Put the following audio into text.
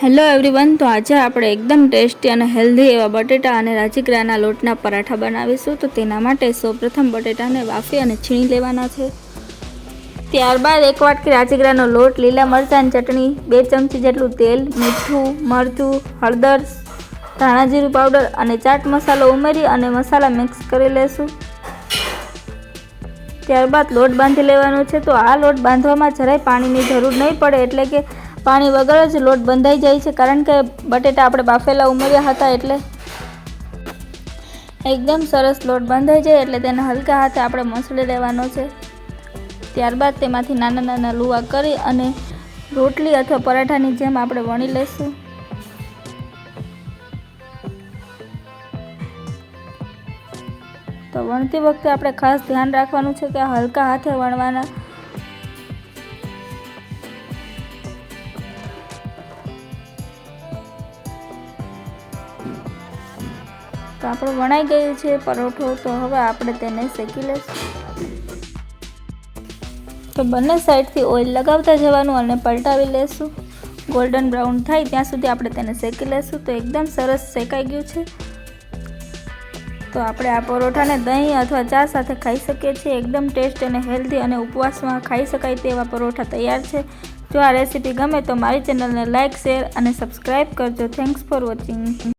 Hello everyone, તો આજે આપણે એકદમ ટેસ્ટી અને હેલ્ધી એવા બટેટા અને રાજગરાના લોટના પરાઠા બનાવીશું। તો તેના માટે સૌપ્રથમ બટેટાને બાફી અને છીણી લેવાના છે। ત્યારબાદ 1 વાટકી રાજગરાનો લોટ, લીલા મરચાંની ચટણી, 2 ચમચી જેટલું તેલ, મીઠું, મરચું, હળદર, ધાણા જીરું પાવડર અને ચાટ મસાલો ઉમેરી અને મસાલા મિક્સ કરી લેશું। ત્યારબાદ લોટ બાંધી લેવાનો છે। તો આ લોટ બાંધવામાં જરાય પાણીની જરૂર નહીં પડે, એટલે કે પાણી વગર જ લોટ બંધાઈ જાય છે, કારણ કે બટેટા આપણે બાફેલા ઉમેર્યા હતા એટલે એકદમ સરસ લોટ બંધાઈ જાય એટલે તેને હલકા હાથે આપણે મસળી લેવાનો છે। ત્યારબાદ તેમાંથી નાના નાના લુવા કરી અને રોટલી અથવા પરાઠાની જેમ આપણે વણી લઈશું। તો વણતી વખતે આપણે ખાસ ધ્યાન રાખવાનું છે કે હલકા હાથે વણવાના। તો આપણો વણાઈ ગયું છે પરોઠો। તો હવે આપણે તેને શેકી લઈશું। તો બંને સાઈડથી ઓઇલ લગાવતા જવાનું અને પલટાવી લેશું। ગોલ્ડન બ્રાઉન થાય ત્યાં સુધી આપણે તેને શેકી લેશું। તો એકદમ સરસ શેકાઈ ગયું છે। તો આપણે આ પરોઠાને દહીં અથવા ચા સાથે ખાઈ શકીએ છીએ। એકદમ ટેસ્ટી અને હેલ્ધી અને ઉપવાસમાં ખાઈ શકાય તેવા પરોઠા તૈયાર છે। જો આ રેસીપી ગમે તો મારી ચેનલને લાઇક, શેર અને સબસ્ક્રાઈબ કરજો। Thanks for watching.